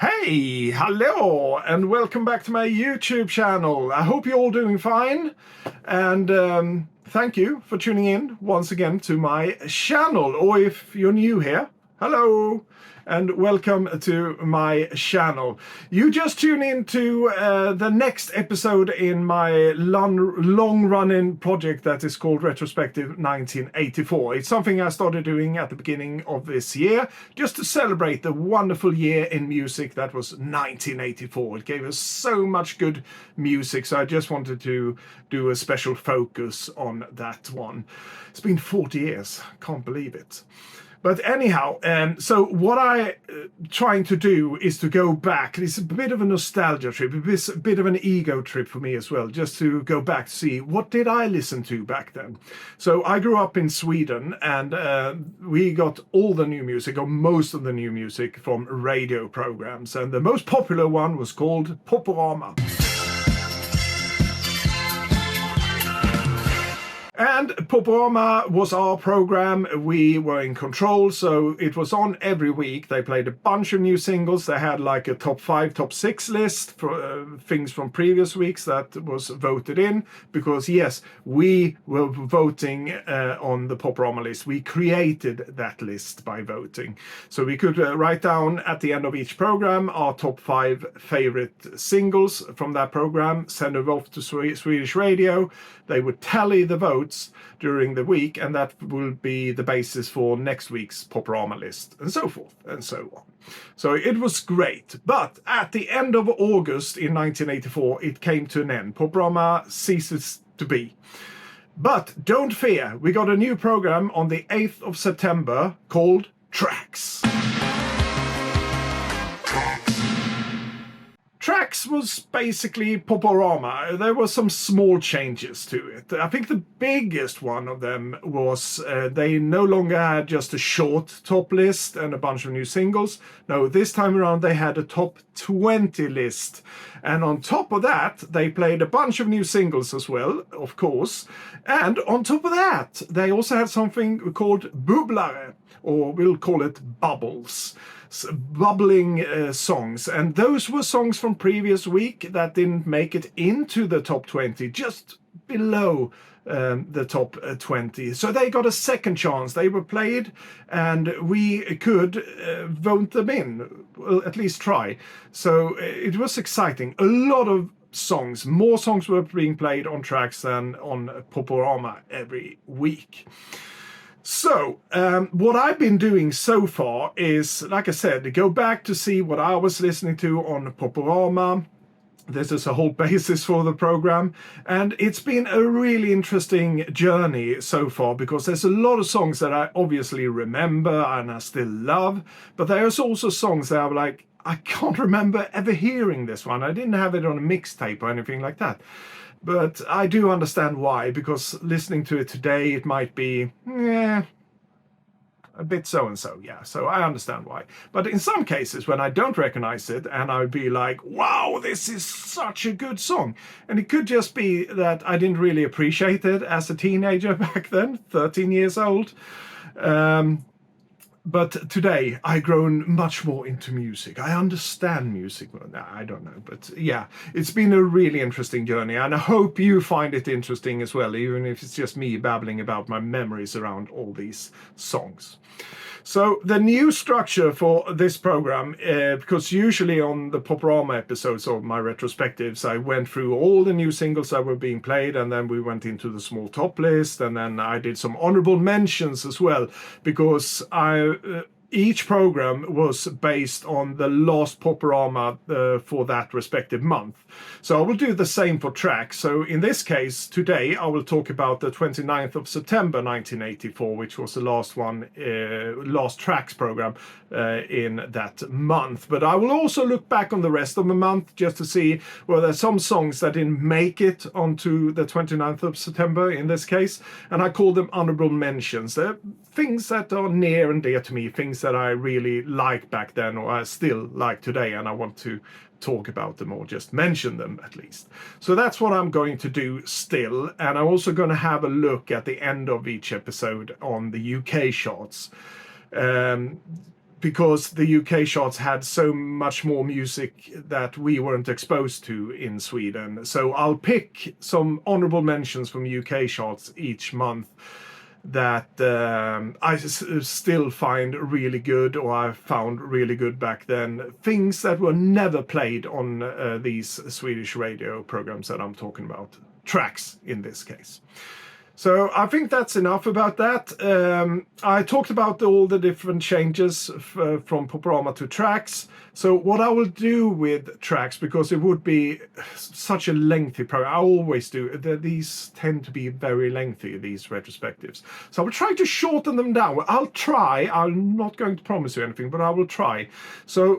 Hey, hello, and welcome back to my YouTube channel. I hope you're all doing fine, and thank you for tuning in once again to my channel. Or if you're new here, hello, and welcome to my channel. You just tune in to the next episode in my long-running project that is called Retrospective 1984. It's something I started doing at the beginning of this year, just to celebrate the wonderful year in music that was 1984. It gave us so much good music, so I just wanted to do a special focus on that one. It's been 40 years, can't believe it. But anyhow, so what I'm trying to do is to go back. It's a bit of a nostalgia trip, a bit of an ego trip for me as well, just to go back to see what did I listen to back then. So I grew up in Sweden, and we got all the new music, or most of the new music, from radio programs. And the most popular one was called Poporama. And Poprama was our program. We were in control, so it was on every week. They played a bunch of new singles. They had like a top 5, top 6 list for things from previous weeks that was voted in. Because yes, we were voting on the Poprama list. We created that list by voting. So we could write down at the end of each program our top 5 favorite singles from that program, send it off to Swedish radio. They would tally the votes during the week, and that will be the basis for next week's Poprama list, and so forth and so on. So it was great. But at the end of August in 1984, it came to an end. Poprama ceases to be. But don't fear, we got a new program on the 8th of September called Tracks. Tracks was basically Poporama. There were some small changes to it. I think the biggest one of them was they no longer had just a short top list and a bunch of new singles. No, this time around they had a top 20 list. And on top of that, they played a bunch of new singles as well, of course. And on top of that, they also had something called Bubblare, or we'll call it Bubbles. Bubbling songs, and those were songs from previous week that didn't make it into the top 20, just below the top 20. So they got a second chance. They were played, and we could vote them in, well, at least try. So it was exciting. A lot of songs, more songs were being played on Tracks than on Poporama every week. So, what I've been doing so far is, like I said, go back to see what I was listening to on Poporama. This is a whole basis for the program, and it's been a really interesting journey so far, because there's a lot of songs that I obviously remember and I still love, but there's also songs that I'm like, I can't remember ever hearing this one. I didn't have it on a mixtape or anything like that. But I do understand why, because listening to it today, it might be, a bit so-and-so, yeah. So I understand why. But in some cases, when I don't recognize it, and I would be like, wow, this is such a good song. And it could just be that I didn't really appreciate it as a teenager back then, 13 years old. But today, I've grown much more into music. I understand music. I don't know. But yeah, it's been a really interesting journey. And I hope you find it interesting as well, even if it's just me babbling about my memories around all these songs. So the new structure for this program, because usually on the Poprama episodes of my retrospectives, I went through all the new singles that were being played, and then we went into the small top list, and then I did some honorable mentions as well, because each program was based on the last Poprama for that respective month. So I will do the same for Tracks. So in this case, today, I will talk about the 29th of September 1984, which was the last one, last Tracks program in that month. But I will also look back on the rest of the month just to see, well, there's some songs that didn't make it onto the 29th of September in this case, and I call them honorable mentions. They're things that are near and dear to me, things that I really liked back then, or I still like today, and I want to talk about them or just mention them at least. So that's what I'm going to do still, and I'm also going to have a look at the end of each episode on the UK charts. because the UK charts had so much more music that we weren't exposed to in Sweden. So I'll pick some honorable mentions from UK charts each month that I still find really good, or I found really good back then. Things that were never played on these Swedish radio programs that I'm talking about. Tracks in this case. So I think that's enough about that. I talked about all the different changes from Poprama to tracks. So what I will do with tracks, because it would be such a lengthy program, I always do, these tend to be very lengthy, these retrospectives. So I will try to shorten them down. I'll try, I'm not going to promise you anything, but I will try. So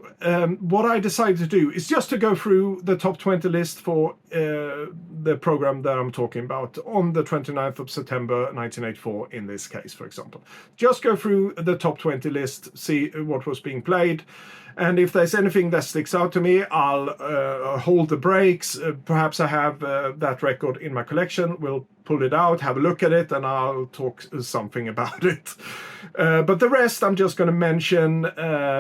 what I decided to do is just to go through the top 20 list for the program that I'm talking about on the 29th of September 1984 in this case, for example. Just go through the top 20 list, see what was being played. And if there's anything that sticks out to me, I'll hold the brakes. Perhaps I have that record in my collection. We'll pull it out, have a look at it, and I'll talk something about it. But the rest I'm just going to mention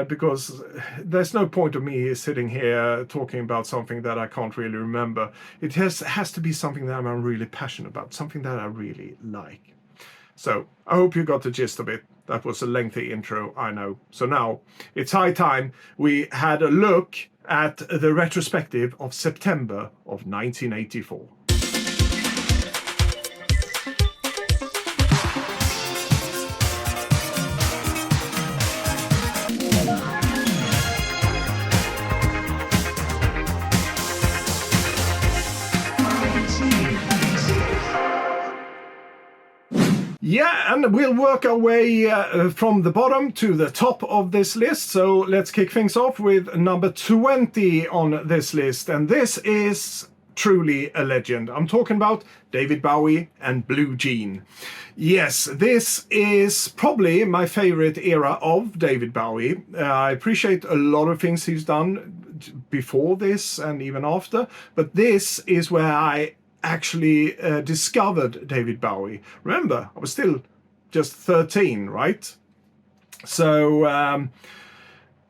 because there's no point of me sitting here talking about something that I can't really remember. It has to be something that I'm really passionate about, something that I really like. So I hope you got the gist of it. That was a lengthy intro, I know. So now it's high time we had a look at the retrospective of September of 1984. Yeah, and we'll work our way from the bottom to the top of this list. So let's kick things off with number 20 on this list. And this is truly a legend. I'm talking about David Bowie and Blue Jean. Yes, this is probably my favorite era of David Bowie. I appreciate a lot of things he's done before this and even after, but this is where I actually discovered David Bowie. Remember, I was still just 13, right? So I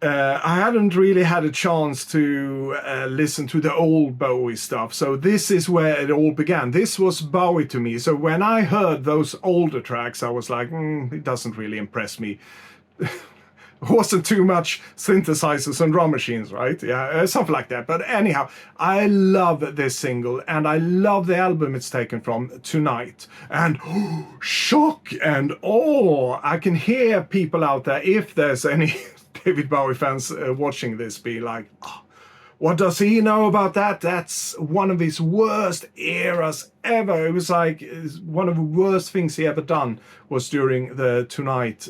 hadn't really had a chance to listen to the old Bowie stuff. So this is where it all began. This was Bowie to me. So when I heard those older tracks, I was like, it doesn't really impress me. Wasn't too much synthesizers and drum machines, right? Yeah, something like that. But anyhow, I love this single, and I love the album it's taken from, Tonight. And shock and awe. I can hear people out there, if there's any David Bowie fans watching this, be like, what does he know about that? That's one of his worst eras ever. It was like one of the worst things he ever done was during the Tonight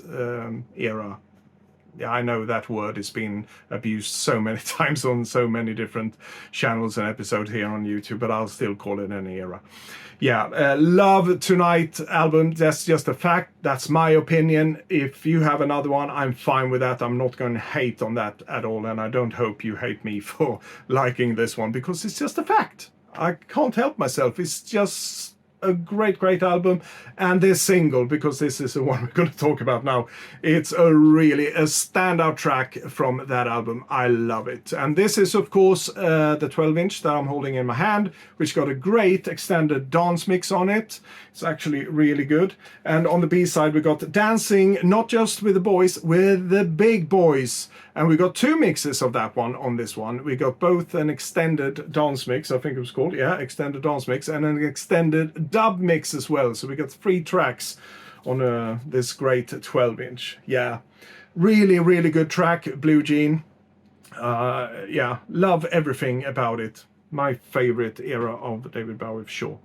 era. Yeah, I know that word has been abused so many times on so many different channels and episodes here on YouTube, but I'll still call it an era. Yeah, love Tonight album. That's just a fact. That's my opinion. If you have another one, I'm fine with that. I'm not going to hate on that at all, and I don't hope you hate me for liking this one, because it's just a fact. I can't help myself. It's just a great album. And this single, because this is the one we're going to talk about now, it's really a standout track from that album. I love it. And this is, of course, the 12-inch that I'm holding in my hand, which got a great extended dance mix on it. It's actually really good. And on the B-side, we got Dancing, Not Just With the Boys, With the Big Boys. And we got two mixes of that one on this one. We got both an extended dance mix, I think it was called, yeah, extended dance mix, and an extended dub mix as well. So we got 3 tracks on this great 12-inch. Yeah, really good track, Blue Jean. Yeah, love everything about it. My favorite era of David Bowie, for sure.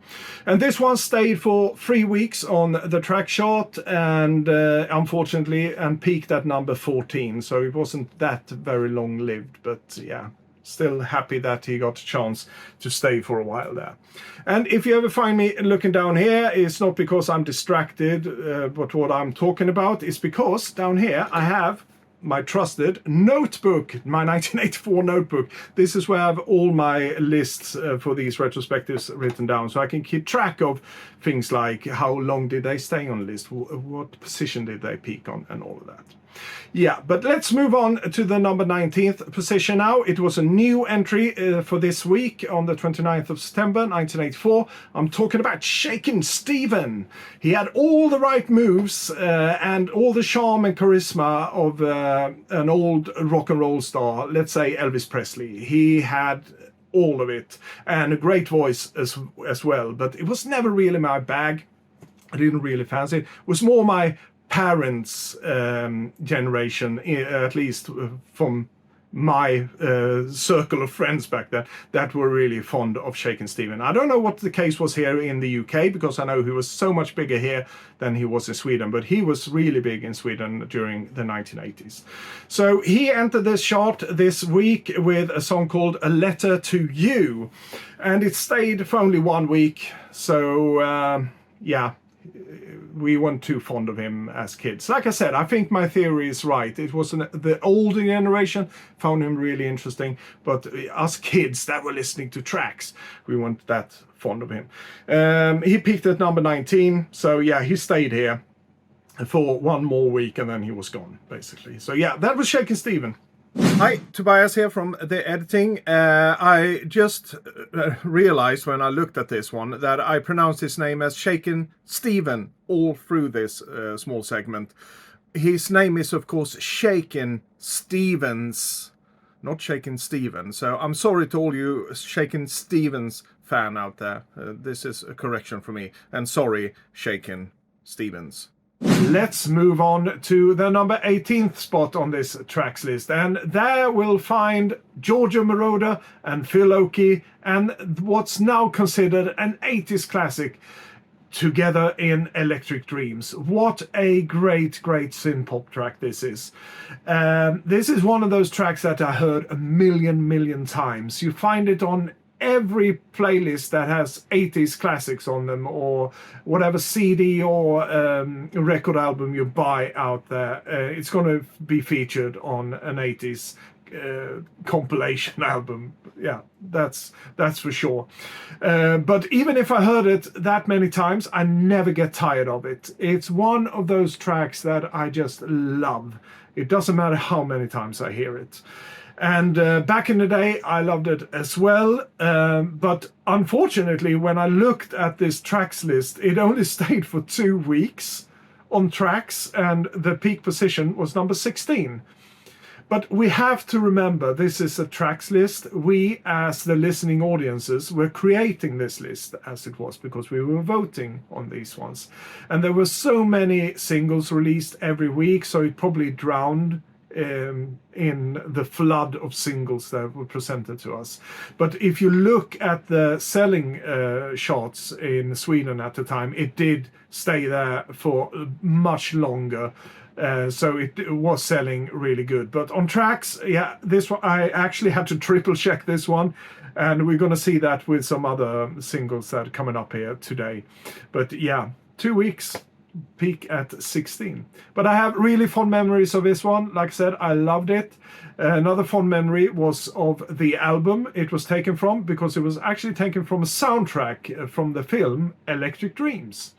And this one stayed for 3 weeks on the track chart, and unfortunately, and peaked at number 14. So it wasn't that very long lived, but yeah, still happy that he got a chance to stay for a while there. And if you ever find me looking down here, it's not because I'm distracted, but what I'm talking about is because down here I have my trusted notebook, my 1984 notebook. This is where I have all my lists for these retrospectives written down, so I can keep track of things like how long did they stay on the list, what position did they peak on, and all of that. Yeah, but let's move on to the number 19th position now. It was a new entry for this week on the 29th of September 1984. I'm talking about Shakin Stevens. He had all the right moves and all the charm and charisma of an old rock and roll star, let's say Elvis Presley. He had all of it, and a great voice as well, but it was never really my bag. I didn't really fancy it. It was more my parents' generation, at least from my circle of friends back then, that were really fond of Shakin Stevens. I don't know what the case was here in the UK, because I know he was so much bigger here than he was in Sweden, but he was really big in Sweden during the 1980s. So he entered this chart this week with a song called A Letter to You, and it stayed for only 1 week. So yeah, we weren't too fond of him as kids. Like I said, I think my theory is right. It was the older generation found him really interesting, but us kids that were listening to tracks, we weren't that fond of him. He peaked at number 19, so yeah, he stayed here for 1 more week and then he was gone, basically. So yeah, that was Shakin Stevens. Hi, Tobias here from the editing. I just realized when I looked at this one that I pronounced his name as Shakin Stevens all through this small segment. His name is, of course, Shakin Stevens, not Shakin Stevens. So I'm sorry to all you Shakin Stevens fan out there. This is a correction for me. And sorry, Shakin Stevens. Let's move on to the number 18th spot on this tracks list, and there we'll find Giorgio Moroder and Phil Oakey and what's now considered an 80s classic, Together in Electric Dreams. What a great synth pop track this is. This is one of those tracks that I heard a million times. You find it on every playlist that has 80s classics on them, or whatever CD or record album you buy out there, it's going to be featured on an 80s compilation album. Yeah, that's for sure. But even if I heard it that many times, I never get tired of it. It's one of those tracks that I just love. It doesn't matter how many times I hear it. And back in the day, I loved it as well. But unfortunately, when I looked at this tracks list, it only stayed for 2 weeks on tracks, and the peak position was number 16. But we have to remember, this is a tracks list. We, as the listening audiences, were creating this list as it was, because we were voting on these ones. And there were so many singles released every week, so it probably drowned in the flood of singles that were presented to us. But if you look at the selling charts in Sweden at the time, it did stay there for much longer. So it was selling really good. But on tracks, yeah, this one, I actually had to triple check this one. And we're going to see that with some other singles that are coming up here today. But yeah, 2 weeks. Peak at 16. But I have really fond memories of this one. Like I said, I loved it. Another fond memory was of the album it was taken from, because it was actually taken from a soundtrack from the film Electric Dreams.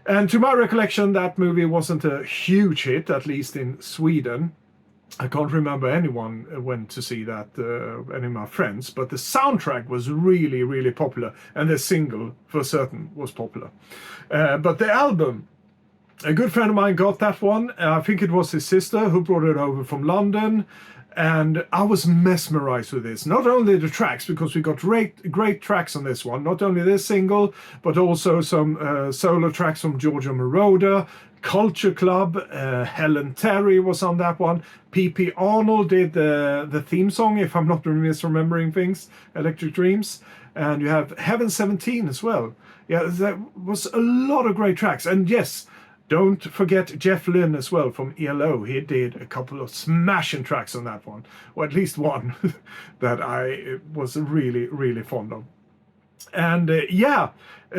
And to my recollection, that movie wasn't a huge hit, at least in Sweden. I can't remember anyone went to see that, any of my friends, but the soundtrack was really popular, and the single for certain was popular. But the album, a good friend of mine got that one. I think it was his sister who brought it over from London, and I was mesmerized with this. Not only the tracks, because we got great tracks on this one, not only this single, but also some solo tracks from Giorgio Moroder, Culture Club, Helen Terry was on that one. P.P. Arnold did the theme song, if I'm not misremembering things, Electric Dreams. And you have Heaven 17 as well. Yeah, there was a lot of great tracks. And yes, don't forget Jeff Lynne as well from ELO. He did a couple of smashing tracks on that one, or at least one that I was really fond of. And yeah,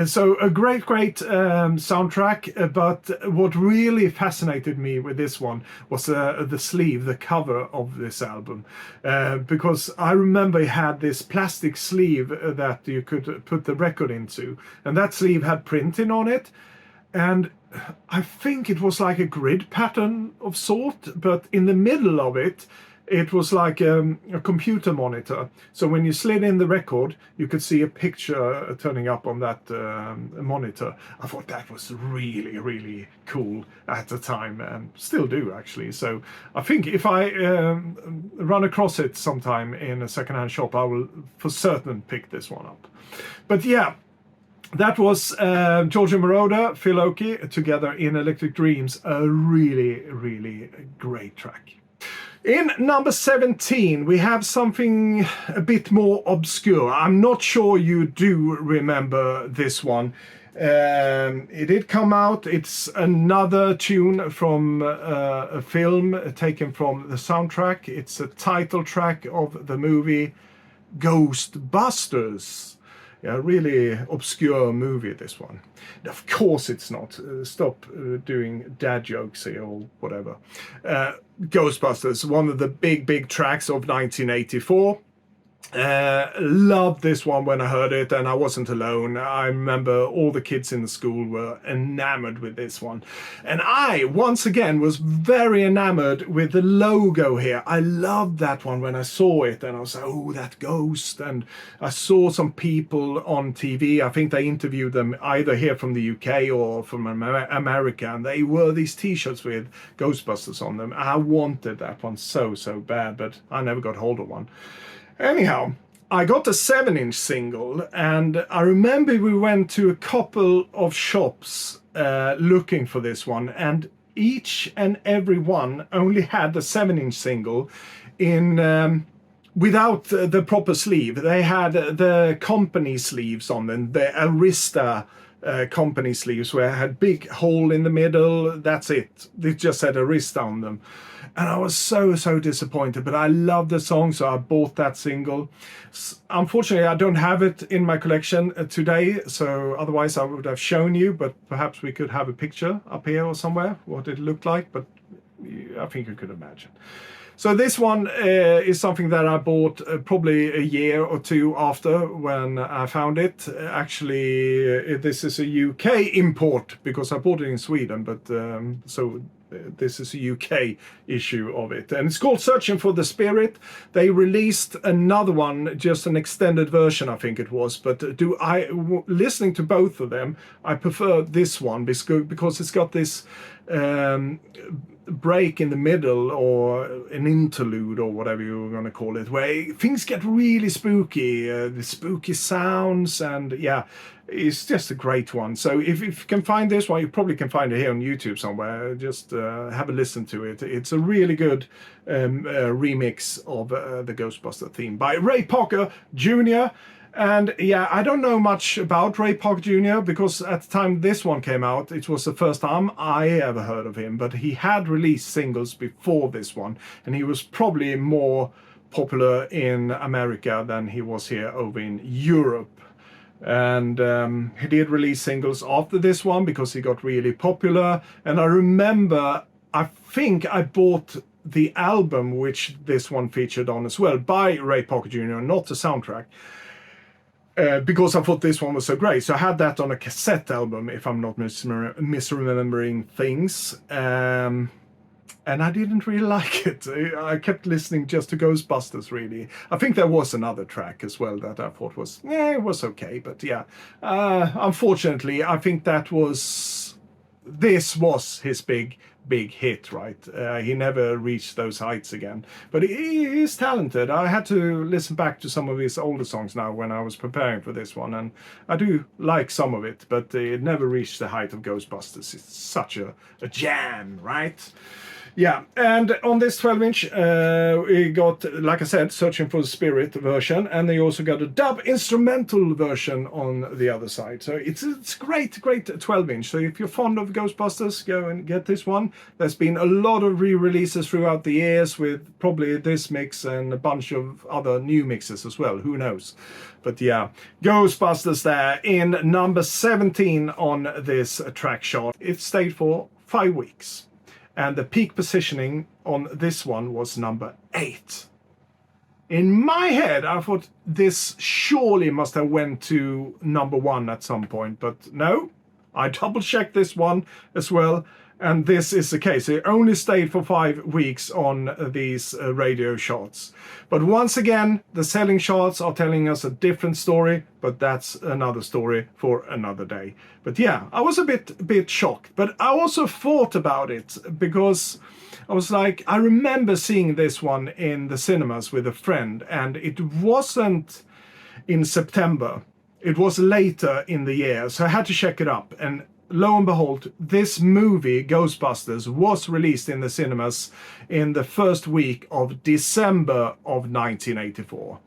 so a great soundtrack, but what really fascinated me with this one was the sleeve, the cover of this album, because I remember it had this plastic sleeve that you could put the record into, and that sleeve had printing on it. And I think it was like a grid pattern of sort, but in the middle of it, it was like a computer monitor. So when you slid in the record, you could see a picture turning up on that monitor. I thought that was really, really cool at the time, and still do actually. So I think if I run across it sometime in a secondhand shop, I will for certain pick this one up. But yeah, that was Giorgio Moroder, Phil Oakey together in Electric Dreams. A really, really great track. In number 17, we have something a bit more obscure. I'm not sure you do remember this one. It did come out. It's another tune from a film taken from the soundtrack. It's a title track of the movie Ghostbusters. Yeah, really obscure movie, this one. Of course it's not. Stop doing dad jokes here or whatever. Ghostbusters, one of the big tracks of 1984. Loved this one when I heard it, and I wasn't alone. I remember all the kids in the school were enamored with this one. And I, once again, was very enamored with the logo here. I loved that one when I saw it, and I was like, oh, that ghost. And I saw some people on TV. I think they interviewed them either here from the UK or from America, and they wore these t-shirts with Ghostbusters on them. I wanted that one so bad, but I never got hold of one. Anyhow, I got a 7-inch single, and I remember we went to a couple of shops looking for this one, and each and every one only had the 7-inch single in without the proper sleeve. They had the company sleeves on them, the Arista company sleeves, where I had big hole in the middle. That's it. They just had Arista on them. And I was so disappointed, but I love the song, so I bought that single. Unfortunately, I don't have it in my collection today, so otherwise I would have shown you, but perhaps we could have a picture up here or somewhere, what it looked like, but I think you could imagine. So this one is something that I bought probably a year or two after when I found it. Actually, this is a UK import, because I bought it in Sweden, but this is a UK issue of it, and it's called Searching for the Spirit. They released another one, just an extended version, I think it was, but listening to both of them, I prefer this one because it's got this break in the middle, or an interlude, or whatever you're going to call it, where things get really spooky, the spooky sounds, and yeah, it's just a great one. So if you can find this one, you probably can find it here on YouTube somewhere. Just have a listen to it. It's a really good remix of the Ghostbuster theme by Ray Parker Jr. And yeah, I don't know much about Ray Parker Jr. because at the time this one came out, it was the first time I ever heard of him, but he had released singles before this one, and he was probably more popular in America than he was here over in Europe. And he did release singles after this one because he got really popular. And I remember, I think I bought the album which this one featured on as well, by Ray Parker Jr., not the soundtrack. Because I thought this one was so great. So I had that on a cassette album, if I'm not misremembering things. And I didn't really like it. I kept listening just to Ghostbusters, really. I think there was another track as well that I thought was, it was okay. But yeah, unfortunately, I think this was his big hit, right? He never reached those heights again. But he is talented. I had to listen back to some of his older songs now when I was preparing for this one, and I do like some of it, but it never reached the height of Ghostbusters. It's such a jam, right? Yeah, and on this 12-inch, we got, like I said, Searching for the Spirit version, and they also got a dub instrumental version on the other side. So it's great 12-inch. So if you're fond of Ghostbusters, go and get this one. There's been a lot of re-releases throughout the years with probably this mix and a bunch of other new mixes as well. Who knows? But yeah, Ghostbusters there in number 17 on this track chart. It stayed for 5 weeks. And the peak positioning on this one was number 8. In my head, I thought this surely must have went to number 1 at some point, but no, I double-checked this one as well, and this is the case. It only stayed for 5 weeks on these radio charts. But once again, the selling charts are telling us a different story, but that's another story for another day. But yeah, I was a bit shocked, but I also thought about it because I was like, I remember seeing this one in the cinemas with a friend, and it wasn't in September. It was later in the year, so I had to check it up. And lo and behold, this movie, Ghostbusters, was released in the cinemas in the first week of December of 1984.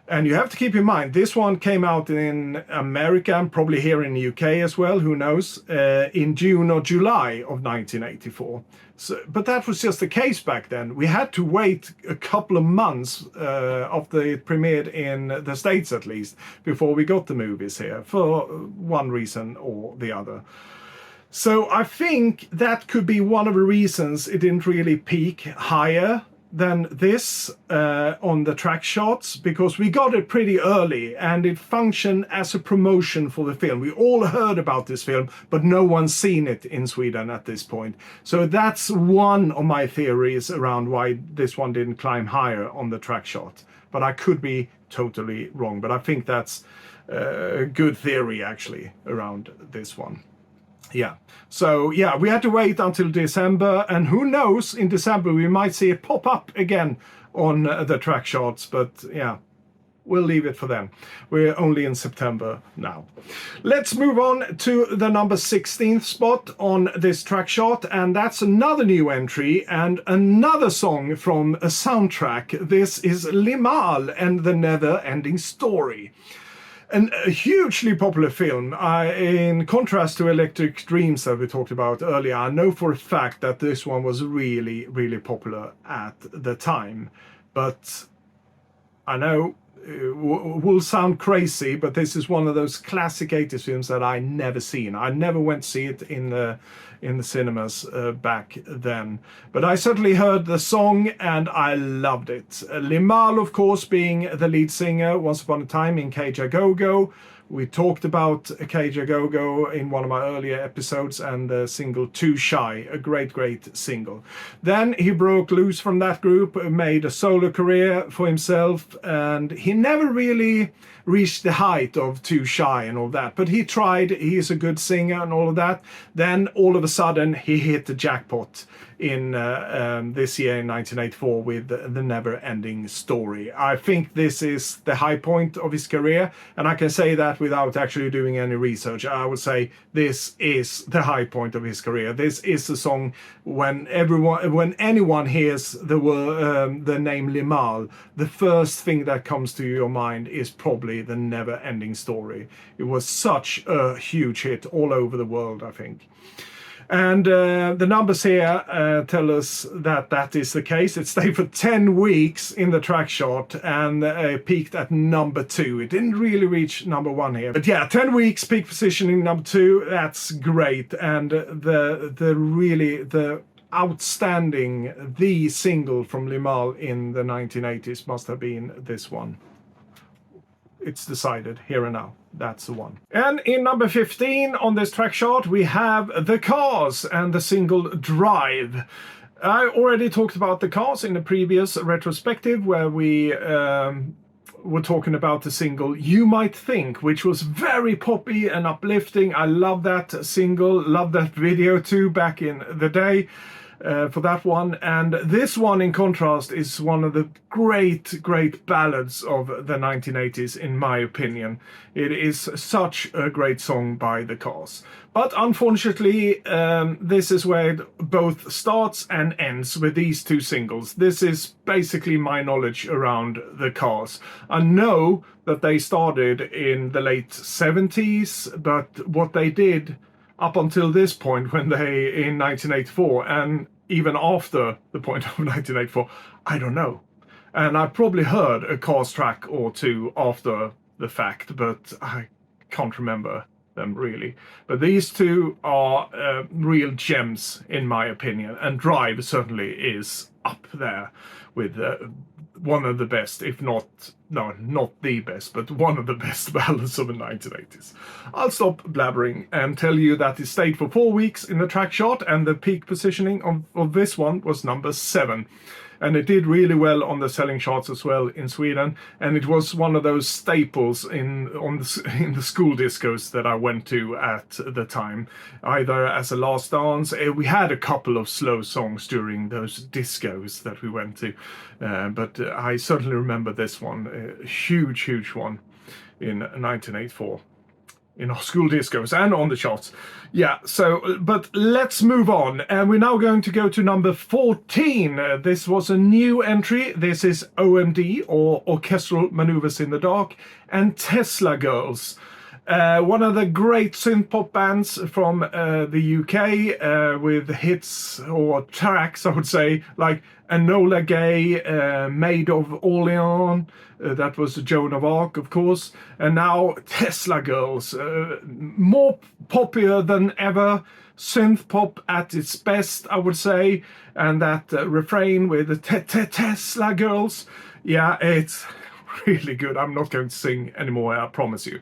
And you have to keep in mind, this one came out in America, and probably here in the UK as well, who knows, in June or July of 1984. So, but that was just the case back then. We had to wait a couple of months after it premiered in the States at least, before we got the movies here, for one reason or the other. So I think that could be one of the reasons it didn't really peak higher than this on the track charts, because we got it pretty early and it functioned as a promotion for the film. We all heard about this film, but no one's seen it in Sweden at this point. So that's one of my theories around why this one didn't climb higher on the track chart. But I could be totally wrong, but I think that's a good theory actually around this one. Yeah, so yeah, we had to wait until December, and who knows, in December we might see it pop up again on the track charts, but yeah, we'll leave it for then. We're only in September now. Let's move on to the number 16th spot on this track chart, and that's another new entry and another song from a soundtrack. This is Limahl and the Never Ending Story. And a hugely popular film. In contrast to Electric Dreams that we talked about earlier, I know for a fact that this one was really, really popular at the time. But I know it will sound crazy, but this is one of those classic 80s films that I never seen. I never went to see it in the cinemas back then. But I certainly heard the song and I loved it. Limahl, of course, being the lead singer once upon a time in Cage A Go-Go. We talked about Cage A Go-Go in one of my earlier episodes, and the single Too Shy, a great, great single. Then he broke loose from that group, made a solo career for himself, and he never really reached the height of Too Shy and all that, but he tried. He's a good singer and all of that. Then all of a sudden he hit the jackpot in this year in 1984 with the Never Ending Story. I think this is the high point of his career, and I can say that without actually doing any research. I would say this is the high point of his career. This is the song when anyone hears the name Limahl, the first thing that comes to your mind is probably the Never Ending Story. It was such a huge hit all over the world, I think. And the numbers here tell us that that is the case. It stayed for 10 weeks in the track chart and peaked at number 2. It didn't really reach number 1 here. But yeah, 10 weeks peak positioning number 2. That's great. And the outstanding, the single from Limahl in the 1980s must have been this one. It's decided here and now. That's the one. And in number 15 on this track chart, we have The Cars and the single Drive. I already talked about The Cars in the previous retrospective, where we were talking about the single You Might Think, which was very poppy and uplifting. I love that single, love that video too back in the day. For that one, and this one in contrast is one of the great ballads of the 1980s in my opinion. It is such a great song by The Cars, but unfortunately this is where it both starts and ends with these two singles. This is basically my knowledge around The Cars. I know that they started in the late 70s, but what they did up until this point, when they in 1984 and even after the point of 1984, I don't know. And I probably heard a Cars track or two after the fact, but I can't remember them really. But these two are real gems in my opinion, and Drive certainly is up there with one of the best, if not, no, not the best, but one of the best ballads of the 1980s. I'll stop blabbering and tell you that it stayed for 4 weeks in the track chart, and the peak positioning of this one was number 7. And it did really well on the selling charts as well in Sweden, and it was one of those staples in the school discos that I went to at the time, either as a last dance. We had a couple of slow songs during those discos that we went to, but I certainly remember this one, a huge one in 1984. In our school discos and on the charts. Yeah, so, but let's move on. And we're now going to go to number 14. This was a new entry. This is O.M.D, or Orchestral Maneuvers in the Dark, and Tesla Girls. One of the great synth pop bands from the UK, with hits or tracks, I would say, like Enola Gay, Maid of Orleans, that was Joan of Arc, of course, and now Tesla Girls, more popular than ever, synth pop at its best, I would say, and that refrain with the Tesla Girls, yeah, it's really good. I'm not going to sing anymore, I promise you.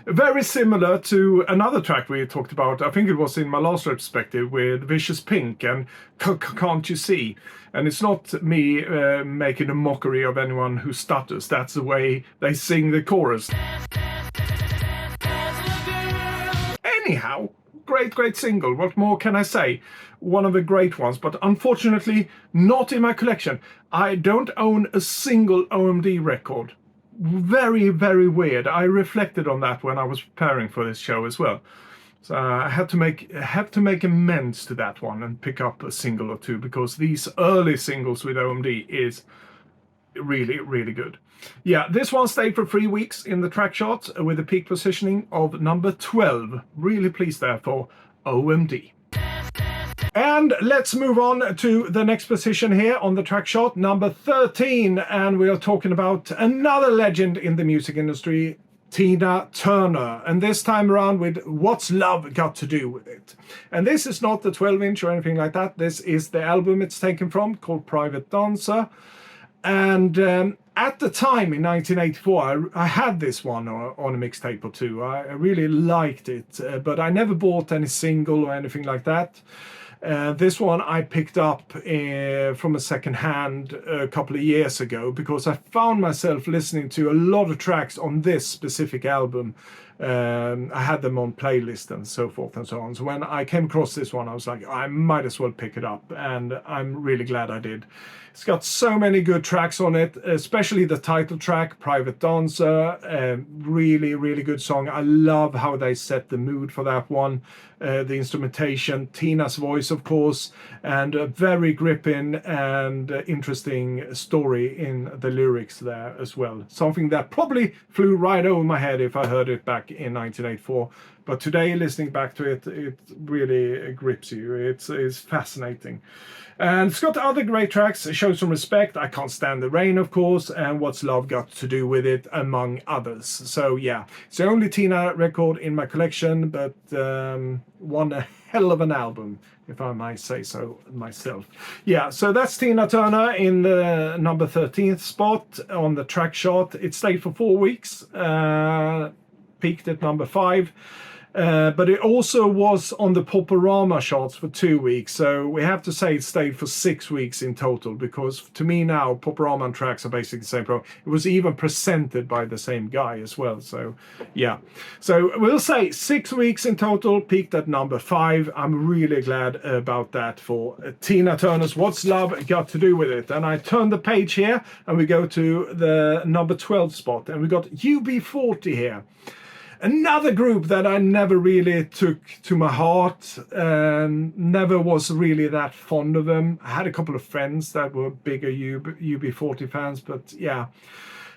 Very similar to another track we talked about, I think it was in my last retrospective, with Vicious Pink and Can't You See? And it's not me making a mockery of anyone who stutters. That's the way they sing the chorus. Anyhow, great single. What more can I say? One of the great ones, but unfortunately not in my collection. I don't own a single O.M.D record. Very weird. I reflected on that when I was preparing for this show as well. So I have to make amends to that one and pick up a single or two, because these early singles with O.M.D is really good. Yeah, this one stayed for 3 weeks in the track chart with a peak positioning of number 12. Really pleased there for O.M.D. And let's move on to the next position here on the track chart, number 13. And we are talking about another legend in the music industry, Tina Turner. And this time around with What's Love Got to Do with It? And this is not the 12-inch or anything like that. This is the album it's taken from, called Private Dancer. And at the time in 1984, I had this one on a mixtape or two. I really liked it, but I never bought any single or anything like that. This one I picked up from a second hand a couple of years ago, because I found myself listening to a lot of tracks on this specific album. I had them on playlist and so forth and so on. So when I came across this one, I was like, I might as well pick it up, and I'm really glad I did. It's got so many good tracks on it, especially the title track, Private Dancer. Really good song. I love how they set the mood for that one. The instrumentation, Tina's voice, of course, and a very gripping and interesting story in the lyrics there as well. Something that probably flew right over my head if I heard it back in 1984. But today, listening back to it, it really grips you. It's fascinating. And it's got other great tracks, Show Some Respect, I Can't Stand the Rain, of course, and What's Love Got to Do with It, among others. So yeah, it's the only Tina record in my collection, but one hell of an album, if I might say so myself. Yeah, so that's Tina Turner in the number 13th spot on the track chart. It stayed for 4 weeks, peaked at number 5. But it also was on the Poporama charts for 2 weeks, so we have to say it stayed for 6 weeks in total, because to me now, Poporama and tracks are basically the same program. It was even presented by the same guy as well, so yeah. So we'll say 6 weeks in total, peaked at number 5. I'm really glad about that for Tina Turner's What's Love Got to Do with It. And I turn the page here, and we go to the number 12 spot, and we got UB40 here. Another group that I never really took to my heart, never was really that fond of them. I had a couple of friends that were bigger UB40 fans, but yeah.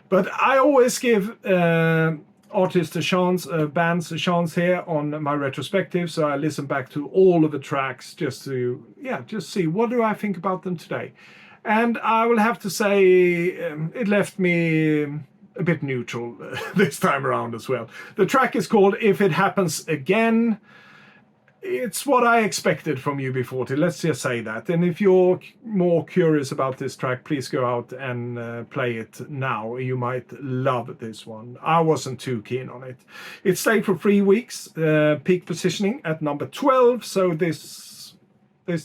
But I always give artists a chance, bands a chance here on my retrospective, so I listen back to all of the tracks just to, just see what do I think about them today. And I will have to say it left me a bit neutral this time around as well. The track is called If It Happens Again. it's what I expected from UB40, let's just say that. And if you're more curious about this track, please go out and play it now. You might love this one. I wasn't too keen on it. It stayed for 3 weeks, peak positioning at number 12, so this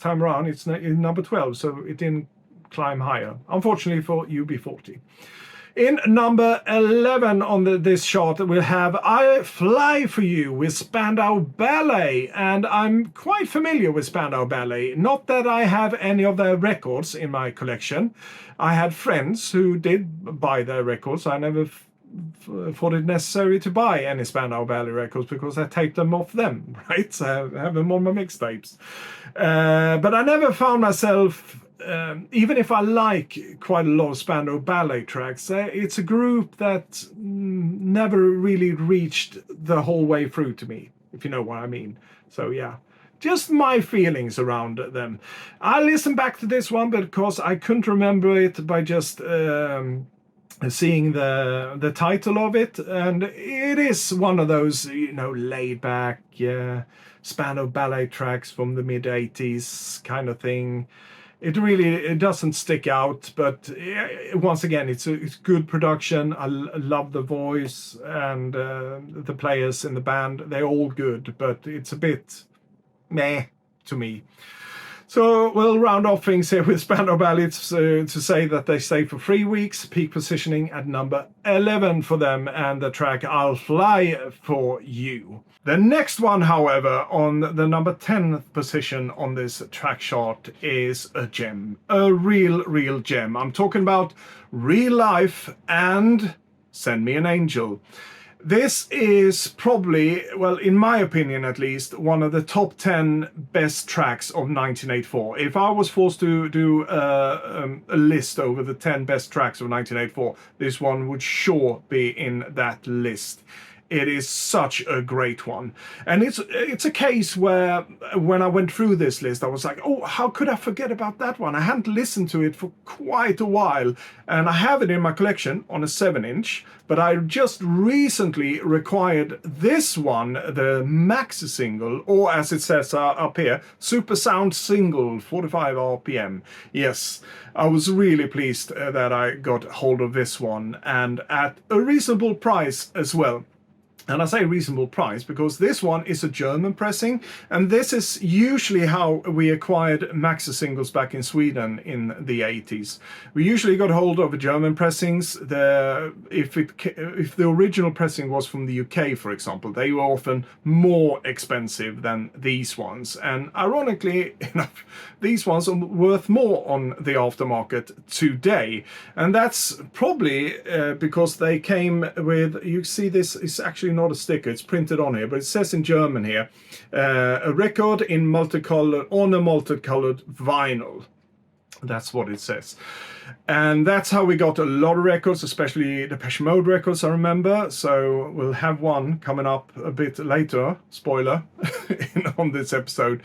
time around it's in number 12, so it didn't climb higher, unfortunately for UB40. In number 11 on this chart, we'll have I Fly For You with Spandau Ballet. And I'm quite familiar with Spandau Ballet. Not that I have any of their records in my collection. I had friends who did buy their records. I never thought it necessary to buy any Spandau Ballet records because I taped them off them, right? So I have them on my mixtapes. But I never found myself... even if I like quite a lot of Spandau Ballet tracks, it's a group that never really reached the whole way through to me, if you know what I mean. So yeah, just my feelings around them. I listened back to this one because I couldn't remember it by just seeing the title of it, and it is one of those, you know, laid back Spandau Ballet tracks from the mid-80s kind of thing. It doesn't stick out, but once again, it's good production. I love the voice and the players in the band. They're all good, but it's a bit meh to me. So we'll round off things here with Spandau Ballet to say that they stay for 3 weeks, peak positioning at number 11 for them, and the track I'll Fly For You. The next one, however, on the number 10th position on this track chart is a gem. A real gem. I'm talking about Real Life and Send Me an Angel. This is probably, well, in my opinion at least, one of the top 10 best tracks of 1984. If I was forced to do a list over the 10 best tracks of 1984, this one would sure be in that list. It is such a great one. And it's a case where when I went through this list, I was like, oh, how could I forget about that one? I hadn't listened to it for quite a while. And I have it in my collection on a 7-inch. But I just recently acquired this one, the maxi single, or as it says up here, Super Sound Single, 45 RPM. Yes, I was really pleased that I got hold of this one, and at a reasonable price as well. And I say reasonable price because this one is a German pressing, and this is usually how we acquired maxi singles back in Sweden in the 80s. We usually got hold of German pressings. If the original pressing was from the UK, for example, they were often more expensive than these ones. And ironically enough, these ones are worth more on the aftermarket today. And that's probably because they came with, you see this is actually not a sticker, it's printed on here, but it says in German here, a record in multicolored, on a multicolored vinyl. That's what it says. And that's how we got a lot of records, especially Depeche Mode records, I remember. So we'll have one coming up a bit later, spoiler, on this episode.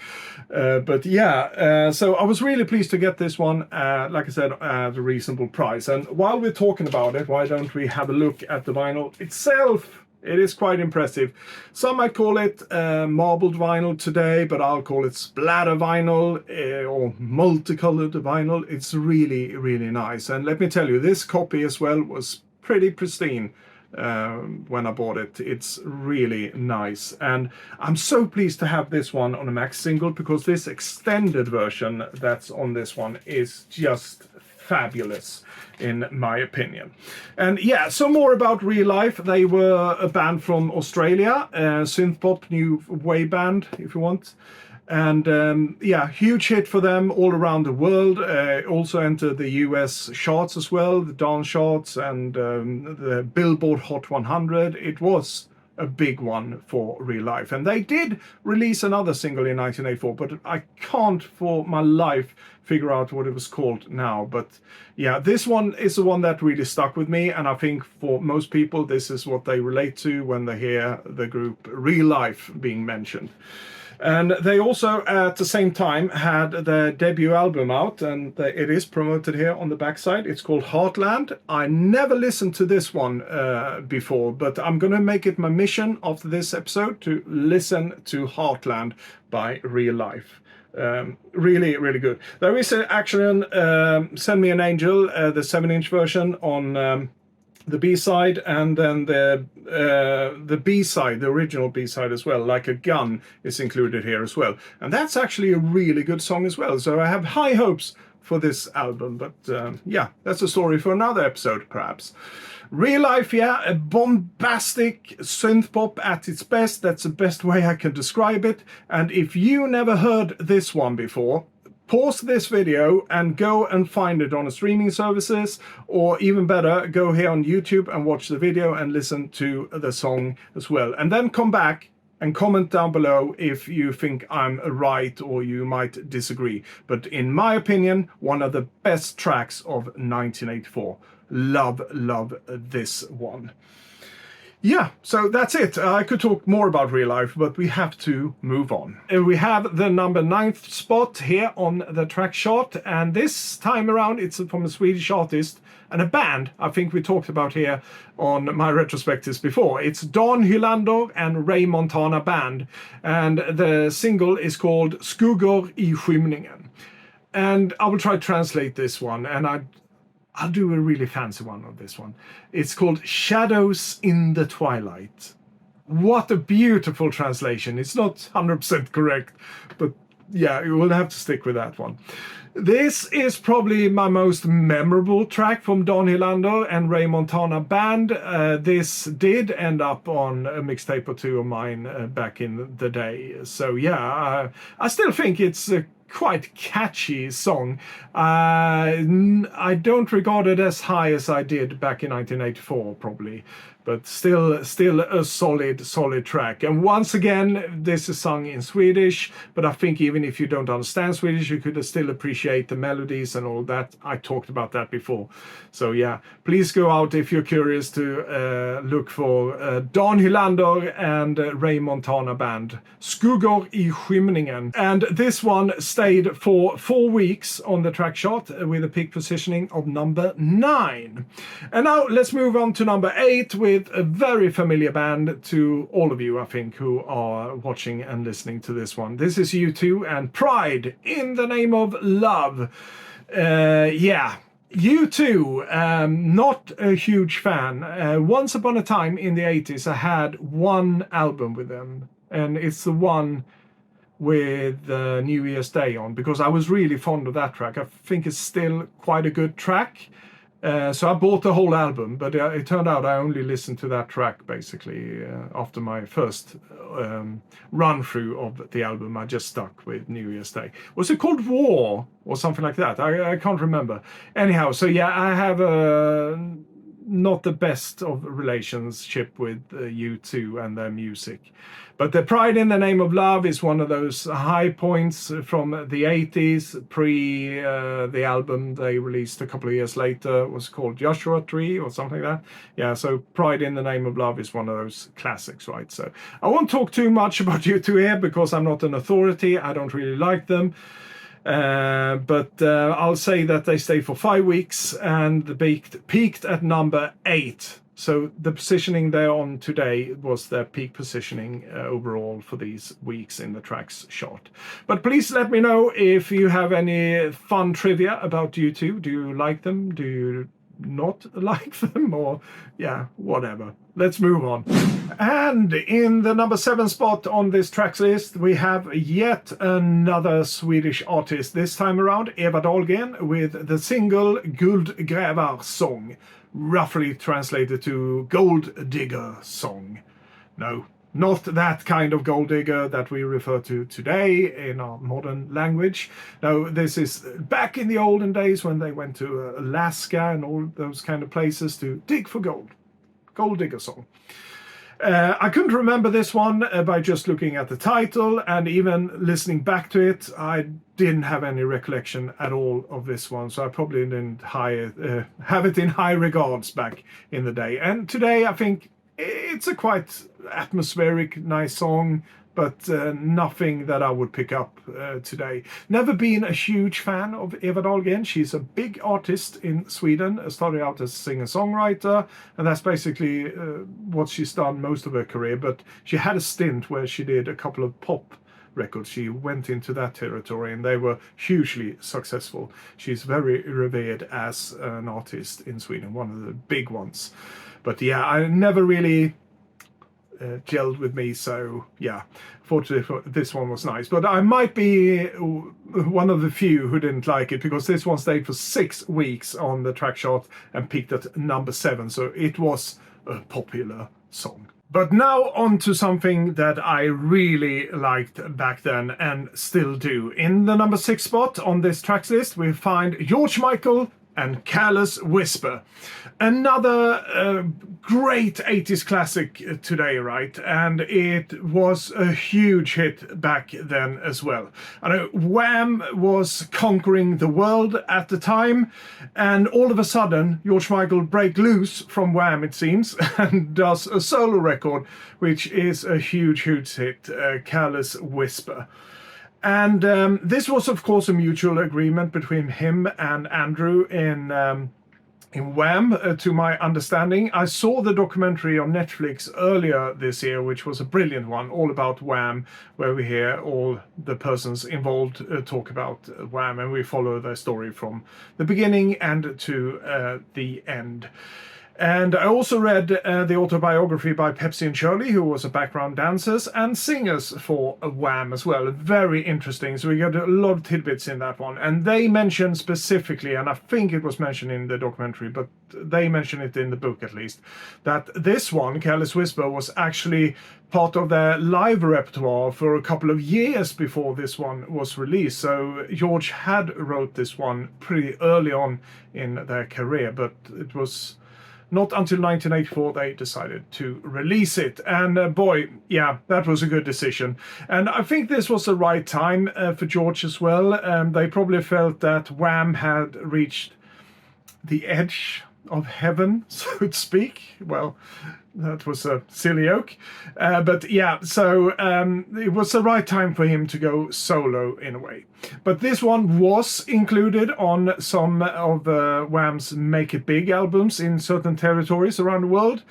But yeah, so I was really pleased to get this one, like I said, at a reasonable price. And while we're talking about it, why don't we have a look at the vinyl itself? It is quite impressive. Some might call it marbled vinyl today, but I'll call it splatter vinyl or multicolored vinyl. It's really, really nice. And let me tell you, this copy as well was pretty pristine when I bought it. It's really nice. And I'm so pleased to have this one on a max single because this extended version that's on this one is just fabulous in my opinion. And yeah, so more about Real Life. They were a band from Australia, synth pop new wave band if you want. And yeah, huge hit for them all around the world. Also entered the US charts as well, the dance charts and the Billboard Hot 100. It was a big one for Real Life. And they did release another single in 1984, but I can't for my life figure out what it was called now. But yeah, this one is the one that really stuck with me, and I think for most people this is what they relate to when they hear the group Real Life being mentioned. And they also, at the same time, had their debut album out, and it is promoted here on the backside. It's called Heartland. I never listened to this one before, but I'm going to make it my mission after this episode to listen to Heartland by Real Life. Really, really good. There is actually Send Me an Angel, the 7-inch version on the B-side, and then the B-side, the original B-side as well, Like a Gun, is included here as well. And that's actually a really good song as well. So I have high hopes for this album. But yeah, that's a story for another episode, perhaps. Real Life, yeah, a bombastic synth pop at its best. That's the best way I can describe it. And if you never heard this one before, pause this video and go and find it on the streaming services, or even better, go here on YouTube and watch the video and listen to the song as well. And then come back and comment down below if you think I'm right or you might disagree. But in my opinion, one of the best tracks of 1984. Love this one. Yeah, so that's it. I could talk more about Real Life, but we have to move on. We have the number 9th spot here on the track chart, and this time around it's from a Swedish artist and a band I think we talked about here on my retrospectives before. It's Don Hylander and Ray Montana Band, and the single is called Skuggor I skymningen. And I will try to translate this one, and I'll do a really fancy one of this one. It's called Shadows in the Twilight. What a beautiful translation. It's not 100% correct, but yeah, you will have to stick with that one. This is probably my most memorable track from Don Hylander and Ray Montana Band. This did end up on a mixtape or two of mine back in the day. So yeah, I still think it's a quite catchy song. I don't regard it as high as I did back in 1984 probably, but still a solid track. And once again, this is sung in Swedish, but I think even if you don't understand Swedish, you could still appreciate the melodies and all that. I talked about that before. So yeah, please go out if you're curious to look for Don Hylander and Ray Montana Band, Skuggor I skymningen. And this one stayed for 4 weeks on the track chart with a peak positioning of number 9. And now let's move on to number 8 with a very familiar band to all of you, I think, who are watching and listening to this one. This is U2 and Pride in the Name of Love. Yeah. U2, not a huge fan. Once upon a time in the 80s, I had one album with them, and it's the one with New Year's Day on, because I was really fond of that track. I think it's still quite a good track. So I bought the whole album, but it turned out I only listened to that track basically after my first run through of the album. I just stuck with New Year's Day. Was it called War or something like that? I can't remember. Anyhow, so yeah, I have not the best of relationship with U2 and their music. But the Pride in the Name of Love is one of those high points from the 80s, pre the album they released a couple of years later. It was called Joshua Tree or something like that. Yeah, so Pride in the Name of Love is one of those classics, right? So I won't talk too much about U2 here because I'm not an authority. I don't really like them. But I'll say that they stayed for 5 weeks and peaked at number 8. So the positioning they're on today was their peak positioning overall for these weeks in the tracks chart. But please let me know if you have any fun trivia about U2. Do you like them? Do you not like them? Or yeah, whatever. Let's move on. And in the number 7 spot on this tracks list, we have yet another Swedish artist. This time around, Eva Dahlgren with the single Guldgrävar Song, roughly translated to Gold Digger Song. No, not that kind of gold digger that we refer to today in our modern language. No, this is back in the olden days when they went to Alaska and all those kind of places to dig for gold. Gold Digger Song. I couldn't remember this one by just looking at the title, and even listening back to it, I didn't have any recollection at all of this one, so I probably didn't have it in high regards back in the day. And today I think it's a quite atmospheric, nice song, but nothing that I would pick up today. Never been a huge fan of Eva Dahlgren. She's a big artist in Sweden, started out as a singer-songwriter, and that's basically what she's done most of her career, but she had a stint where she did a couple of pop records. She went into that territory and they were hugely successful. She's very revered as an artist in Sweden, one of the big ones. But yeah, I never really gelled with me, so yeah, fortunately this one was nice. But I might be one of the few who didn't like it, because this one stayed for 6 weeks on the track chart and peaked at number 7, so it was a popular song. But now on to something that I really liked back then and still do. In the number 6 spot on this tracks list, we find George Michael and Careless Whisper. Another great 80s classic today, right? And it was a huge hit back then as well. I know Wham was conquering the world at the time, and all of a sudden George Michael breaks loose from Wham, it seems, and does a solo record, which is a huge hit, Careless Whisper. And this was, of course, a mutual agreement between him and Andrew in Wham, to my understanding. I saw the documentary on Netflix earlier this year, which was a brilliant one, all about Wham, where we hear all the persons involved talk about Wham, and we follow their story from the beginning and to the end. And I also read the autobiography by Pepsi and Shirley, who was a background dancers and singers for Wham as well. Very interesting. So we got a lot of tidbits in that one. And they mention specifically, and I think it was mentioned in the documentary, but they mention it in the book at least, that this one, Careless Whisper, was actually part of their live repertoire for a couple of years before this one was released. So George had wrote this one pretty early on in their career, but it was not until 1984 they decided to release it. And boy, yeah, that was a good decision. And I think this was the right time for George as well. They probably felt that Wham had reached the edge of heaven, so to speak. Well, that was a silly joke. But yeah, so it was the right time for him to go solo in a way. But this one was included on some of Wham's Make It Big albums in certain territories around the world.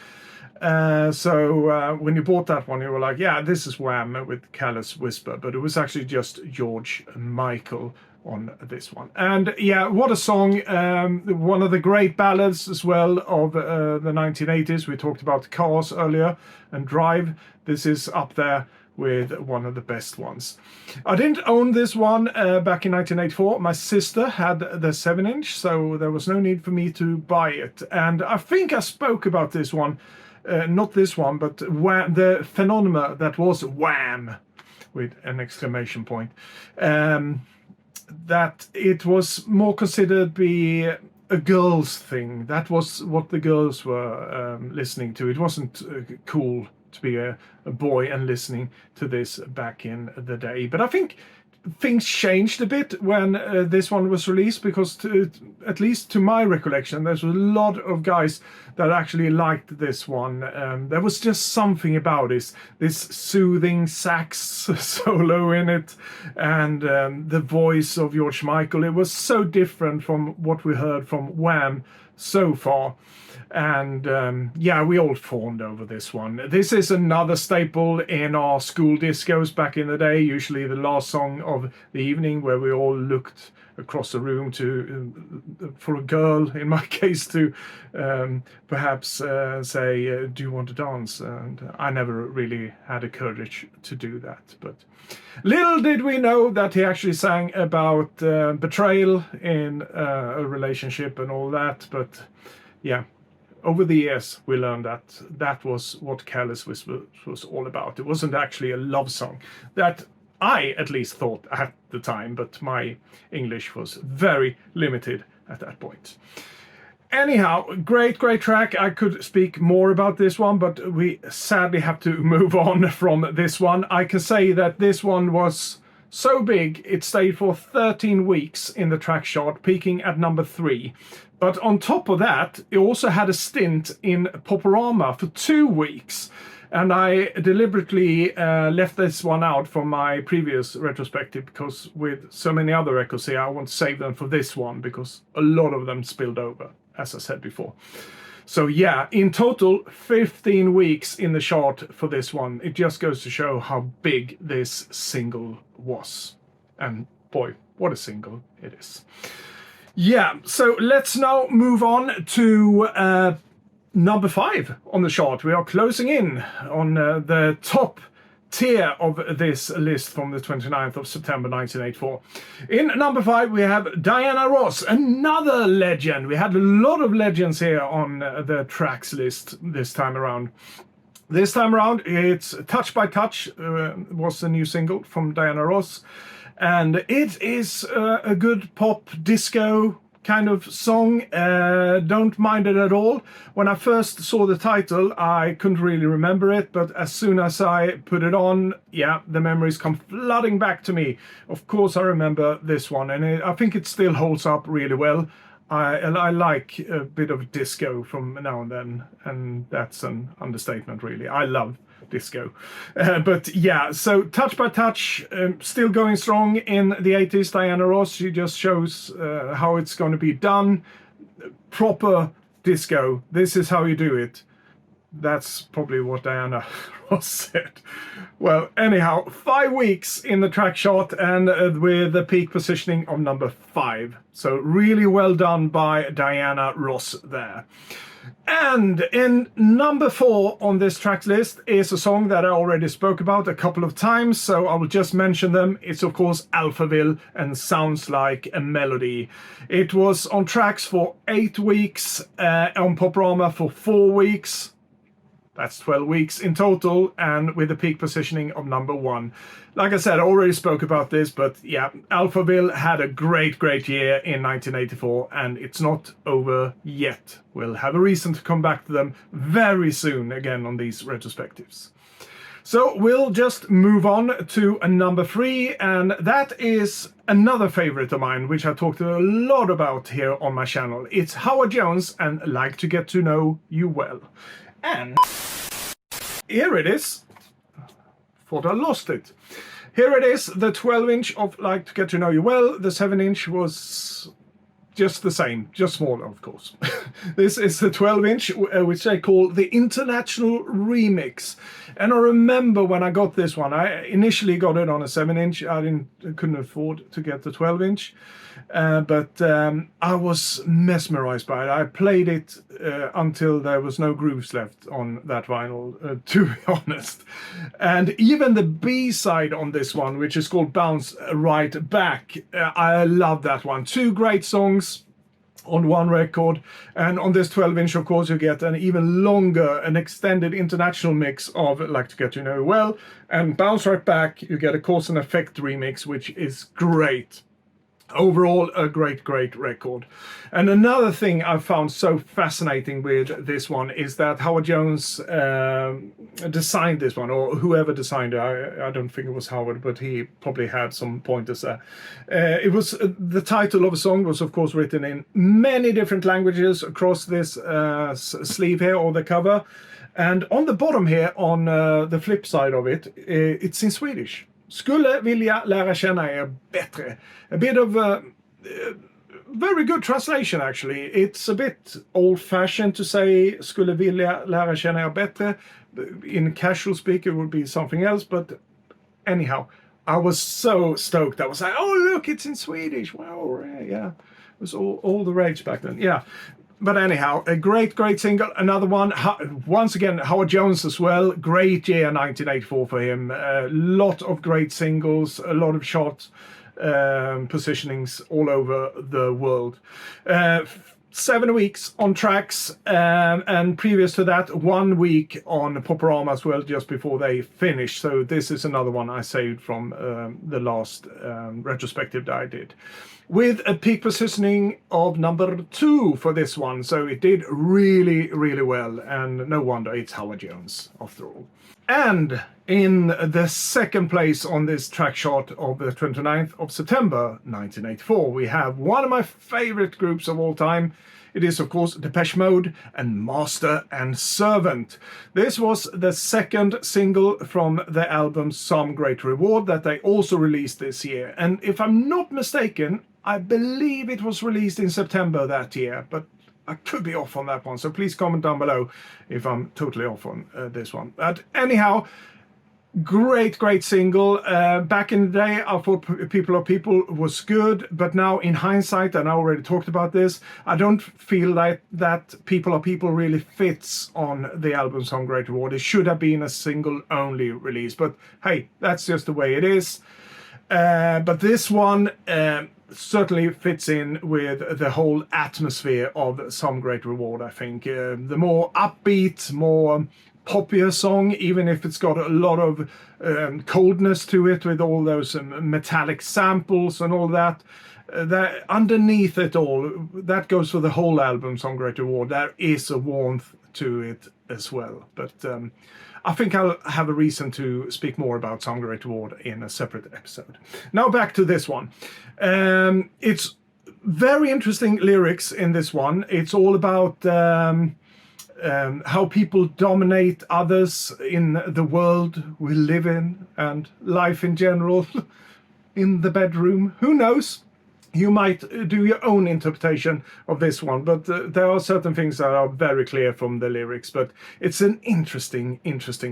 So when you bought that one, you were like, yeah, this is Wham with Careless Whisper. But it was actually just George Michael on this one. And yeah, what a song. One of the great ballads as well of the 1980s. We talked about Cars earlier and Drive. This is up there with one of the best ones. I didn't own this one back in 1984. My sister had the 7-inch, so there was no need for me to buy it. And I think I spoke about this one, not this one, but Wham, the phenomena that was Wham, with an exclamation point. That it was more considered be a girls' thing. That was what the girls were listening to. It wasn't cool to be a boy and listening to this back in the day. But I think things changed a bit when this one was released, because at least to my recollection, there's a lot of guys that actually liked this one. There was just something about this soothing sax solo in it, and the voice of George Michael. It was so different from what we heard from Wham so far. And yeah, we all fawned over this one. This is another staple in our school discos back in the day, usually the last song of the evening, where we all looked across the room to for a girl, in my case, to perhaps say, do you want to dance? And I never really had the courage to do that. But little did we know that he actually sang about betrayal in a relationship and all that. But yeah, over the years, we learned that that was what Careless Whisper was all about. It wasn't actually a love song. That I at least thought at the time, but my English was very limited at that point. Anyhow, great track. I could speak more about this one, but we sadly have to move on from this one. I can say that this one was so big, it stayed for 13 weeks in the track chart, peaking at number 3. But on top of that, it also had a stint in Poporama for 2 weeks. And I deliberately left this one out from my previous retrospective because with so many other records here, I want to save them for this one because a lot of them spilled over, as I said before. So yeah, in total, 15 weeks in the chart for this one. It just goes to show how big this single was. And boy, what a single it is. Yeah, so let's now move on to number 5 on the chart. We are closing in on the top tier of this list from the 29th of September 1984. In number 5 we have Diana Ross, another legend. We had a lot of legends here on the tracks list this time around. This time around it's Touch by Touch was the new single from Diana Ross. And it is a good pop disco kind of song. Don't mind it at all. When I first saw the title, I couldn't really remember it, but as soon as I put it on, yeah, the memories come flooding back to me. Of course, I remember this one, and I think it still holds up really well. I like a bit of disco from now and then, and that's an understatement, really. I love disco. But yeah, so Touch by Touch, still going strong in the 80s. Diana Ross, she just shows how it's going to be done. Proper disco. This is how you do it. That's probably what Diana Ross said. Well, anyhow, 5 weeks in the track chart and with the peak positioning of number 5. So really well done by Diana Ross there. And in number 4 on this track list is a song that I already spoke about a couple of times, so I will just mention them. It's of course Alphaville and Sounds Like a Melody. It was on tracks for 8 weeks, on Poprama for 4 weeks. That's 12 weeks in total, and with a peak positioning of number 1. Like I said, I already spoke about this, but yeah, Alphaville had a great year in 1984, and it's not over yet. We'll have a reason to come back to them very soon again on these retrospectives. So we'll just move on to number 3, and that is another favorite of mine, which I talked a lot about here on my channel. It's Howard Jones and Like to Get to Know You Well. And here it is. Thought I lost it. Here it is, the 12-inch of Like to Get to Know You Well. The 7-inch was just the same, just smaller, of course. This is the 12-inch, which they call the International Remix. And I remember when I got this one, I initially got it on a 7-inch. I couldn't afford to get the 12-inch. But I was mesmerized by it. I played it until there was no grooves left on that vinyl, to be honest. And even the B-side on this one, which is called Bounce Right Back, I love that one. 2 great songs on one record, and on this 12-inch of course you get an even longer, an extended international mix of Like to Get to Know You Well, and Bounce Right Back you get a Cause and Effect remix, which is great. Overall, a great record. And another thing I found so fascinating with this one is that Howard Jones designed this one, or whoever designed it. I don't think it was Howard, but he probably had some pointers there. It was the title of a song was of course written in many different languages across this sleeve here, or the cover. And on the bottom here, on the flip side of it, it's in Swedish. Skulle vilja lära känna er bättre. A bit of a very good translation, actually. It's a bit old-fashioned to say skulle vilja lära känna er bättre. In casual speak it would be something else, but anyhow, I was so stoked. I was like, oh look, it's in Swedish. Wow, yeah. It was all the rage back then. Yeah. But anyhow, a great single. Another one, once again, Howard Jones as well. Great year, 1984 for him. A lot of great singles, a lot of chart positionings all over the world. 7 weeks on tracks, and previous to that, 1 week on Poporama as well, just before they finished. So this is another one I saved from the last retrospective that I did, with a peak positioning of number 2 for this one. So it did really well, and no wonder it's Howard Jones after all. And in the second place on this track chart of the 29th of September 1984, we have one of my favorite groups of all time. It is, of course, Depeche Mode and Master and Servant. This was the second single from the album Some Great Reward that they also released this year. And if I'm not mistaken, I believe it was released in September that year, but I could be off on that one. So please comment down below if I'm totally off on this one. But anyhow, great single. Back in the day, I thought People Are People was good, but now in hindsight, and I already talked about this, I don't feel like that People Are People really fits on the album Some Great Reward. It should have been a single only release, but hey, that's just the way it is. But this one certainly fits in with the whole atmosphere of Some Great Reward, I think. The more upbeat, more poppier song, even if it's got a lot of coldness to it with all those metallic samples and all that. That underneath it all, that goes for the whole album Some Great Reward, there is a warmth to it as well. But I think I'll have a reason to speak more about Some Great Reward in a separate episode. Now back to this one. It's very interesting lyrics in this one. It's all about how people dominate others in the world we live in and life in general. In the bedroom, who knows? You might do your own interpretation of this one, but there are certain things that are very clear from the lyrics, but it's an interesting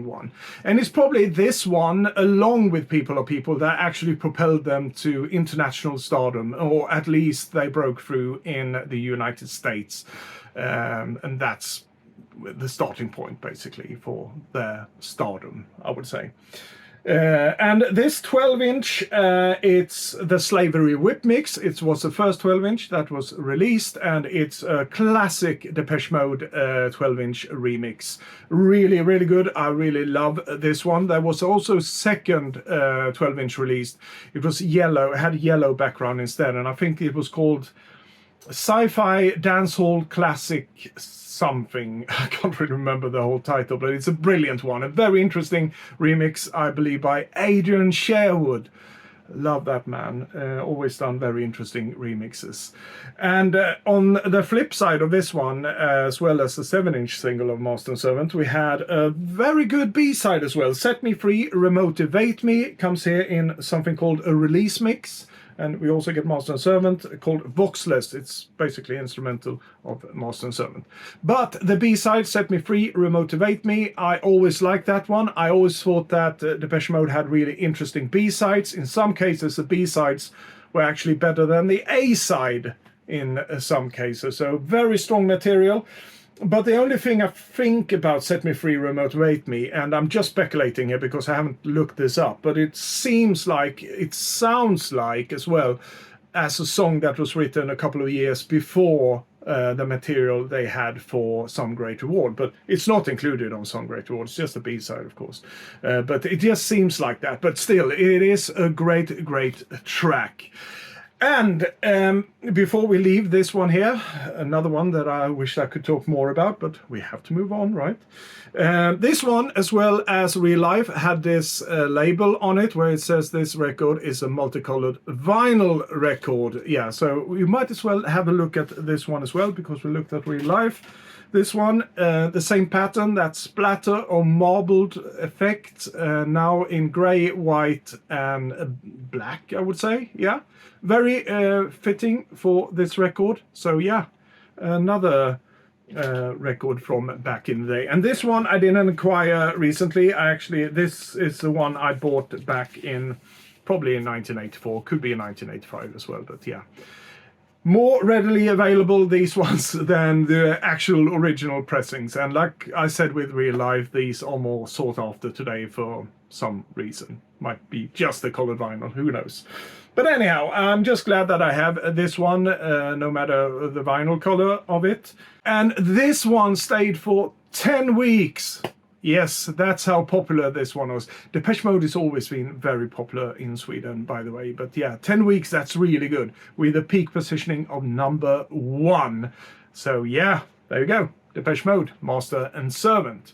one. And it's probably this one, along with People Are People, that actually propelled them to international stardom, or at least they broke through in the United States. And that's the starting point, basically, for their stardom, I would say. And this 12-inch, it's the Slavery Whip mix. It was the first 12-inch that was released, and it's a classic Depeche Mode 12-inch remix. Really good. I really love this one. There was also a second 12-inch released. It was yellow, it had a yellow background instead, and I think it was called Sci-Fi Dancehall Classic something. I can't really remember the whole title, but it's a brilliant one. A very interesting remix, I believe, by Adrian Sherwood. Love that man. Always done very interesting remixes. And on the flip side of this one, as well as the 7-inch single of Master and Servant, we had a very good B-side as well. Set Me Free, Remotivate Me comes here in something called a release mix. And we also get Master and Servant called Voxless. It's basically instrumental of Master and Servant. But the B-side, Set Me Free, Remotivate Me, I always liked that one. I always thought that Depeche Mode had really interesting B-sides. In some cases, the B-sides were actually better than the A-side in some cases. So very strong material. But the only thing I think about Set Me Free, Remotivate Me, and I'm just speculating here because I haven't looked this up, but it sounds like as well as a song that was written a couple of years before the material they had for Some Great Reward. But it's not included on Some Great Reward, it's just a B-side, of course. But it just seems like that. But still, it is a great track. And before we leave this one here, another one that I wish I could talk more about, but we have to move on, right? This one, as well as Real Life, had this label on it where it says this record is a multicolored vinyl record. Yeah, so you might as well have a look at this one as well, because we looked at Real Life. This one, the same pattern, that splatter or marbled effect, now in grey, white and black, I would say. Yeah, very fitting for this record. So yeah, another record from back in the day. And this one I didn't acquire recently. This is the one I bought back in probably in 1984, could be in 1985 as well, but yeah. More readily available, these ones, than the actual original pressings. And like I said with Real Life, these are more sought after today for some reason. Might be just the colored vinyl, who knows. But anyhow, I'm just glad that I have this one, no matter the vinyl color of it. And this one stayed for 10 weeks. Yes, that's how popular this one was. Depeche Mode has always been very popular in Sweden, by the way. But yeah, 10 weeks, that's really good. With a peak positioning of #1. So yeah, there you go. Depeche Mode, Master and Servant.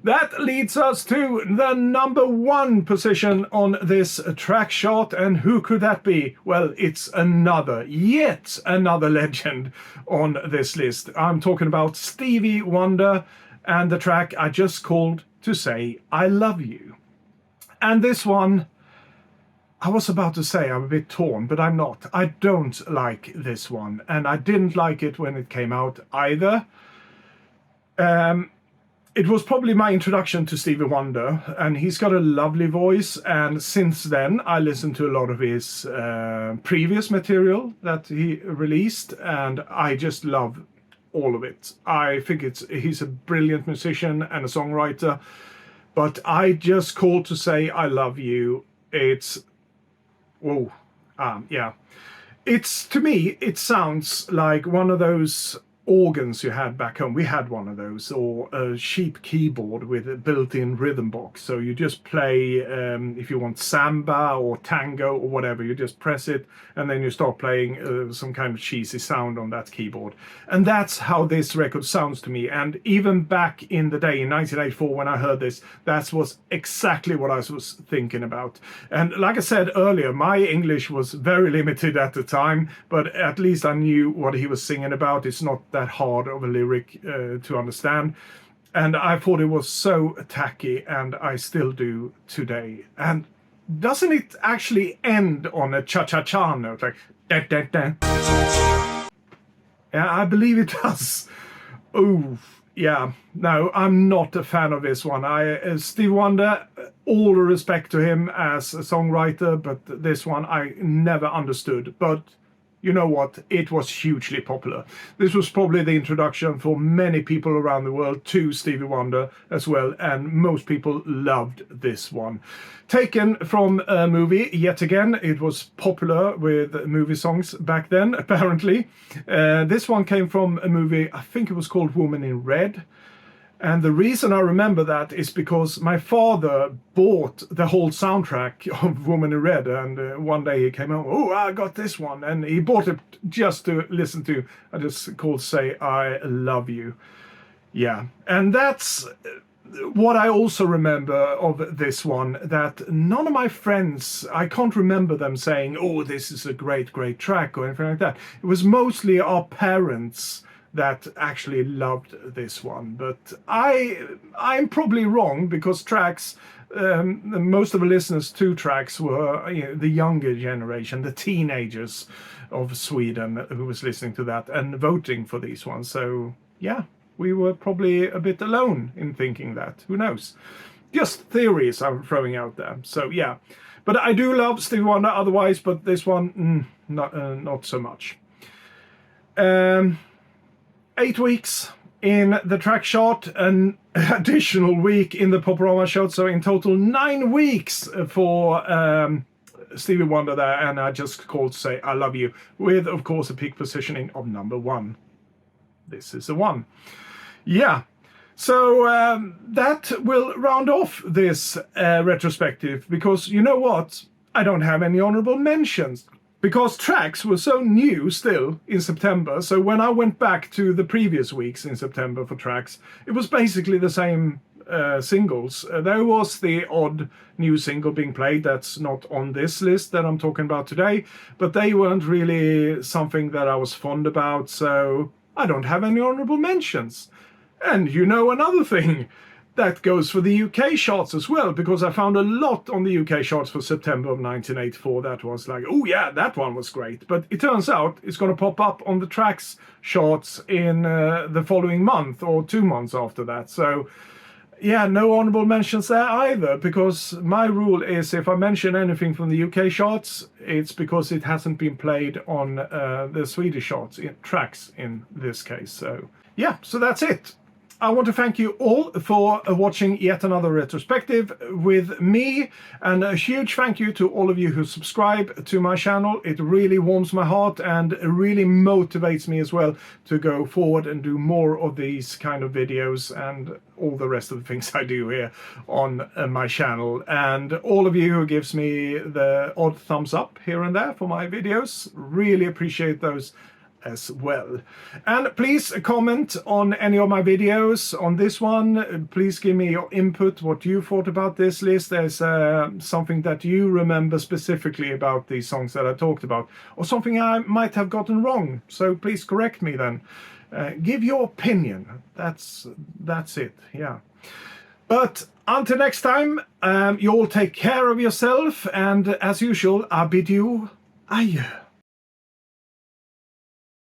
That leads us to the number 1 position on this track chart, and who could that be? Well, it's yet another legend on this list. I'm talking about Stevie Wonder and the track I just called To Say I Love You. And this one, I was about to say I'm a bit torn, but I'm not. I don't like this one, and I didn't like it when it came out either. It was probably my introduction to Stevie Wonder, and he's got a lovely voice, and since then I listened to a lot of his previous material that he released, and I just love all of it. I think he's a brilliant musician and a songwriter, but I just called To Say I Love You. It's to me it sounds like one of those organs you had back home. We had one of those, or a cheap keyboard with a built-in rhythm box. So you just play, if you want samba or tango or whatever, you just press it and then you start playing some kind of cheesy sound on that keyboard. And that's how this record sounds to me. And even back in the day, in 1984, when I heard this, that was exactly what I was thinking about. And like I said earlier, my English was very limited at the time, but at least I knew what he was singing about. It's not that hard of a lyric to understand, and I thought it was so tacky, and I still do today. And doesn't it actually end on a cha-cha-cha note, like da, da, da? Yeah, I believe it does. Oh yeah, no, I'm not a fan of this one. Stevie Wonder, all the respect to him as a songwriter, but this one I never understood. But you know what? It was hugely popular. This was probably the introduction for many people around the world to Stevie Wonder as well, and most people loved this one. Taken from a movie, yet again, it was popular with movie songs back then, apparently. This one came from a movie, I think it was called Woman in Red. And the reason I remember that is because my father bought the whole soundtrack of Woman in Red, and one day he came home, oh, I got this one, and he bought it just to listen to. I just called Say I Love You. Yeah, and that's what I also remember of this one, that none of my friends, I can't remember them saying, oh, this is a great, great track or anything like that. It was mostly our parents that actually loved this one. But I'm probably wrong, because tracks, most of the listeners to tracks were the younger generation, the teenagers of Sweden who was listening to that and voting for these ones. So yeah, we were probably a bit alone in thinking that. Who knows? Just theories I'm throwing out there. So yeah, but I do love Stevie Wonder otherwise, but this one, not so much. 8 weeks in the track chart, an additional week in the Poporama chart, so in total 9 weeks for Stevie Wonder there, and I just called to say I love you, with of course a peak positioning of number 1. This is the one. Yeah, so that will round off this retrospective, because you know what? I don't have any honorable mentions, because tracks were so new still in September. So when I went back to the previous weeks in September for tracks, it was basically the same singles. There was the odd new single being played that's not on this list that I'm talking about today, but they weren't really something that I was fond about, so I don't have any honorable mentions. And you know, another thing, that goes for the UK charts as well, because I found a lot on the UK charts for September of 1984 that was like, oh yeah, that one was great. But it turns out it's going to pop up on the tracks charts in the following month or 2 months after that. So yeah, no honorable mentions there either, because my rule is if I mention anything from the UK charts, it's because it hasn't been played on the Swedish charts, tracks in this case. So yeah, so that's it. I want to thank you all for watching yet another retrospective with me, and a huge thank you to all of you who subscribe to my channel. It really warms my heart and really motivates me as well to go forward and do more of these kind of videos and all the rest of the things I do here on my channel. And all of you who gives me the odd thumbs up here and there for my videos, really appreciate those as well. And please comment on any of my videos. On this one, please give me your input, what you thought about this list. There's something that you remember specifically about these songs that I talked about, or something I might have gotten wrong, so please correct me then. Give your opinion. That's it, yeah. But until next time, you all take care of yourself, and as usual, I bid you adieu.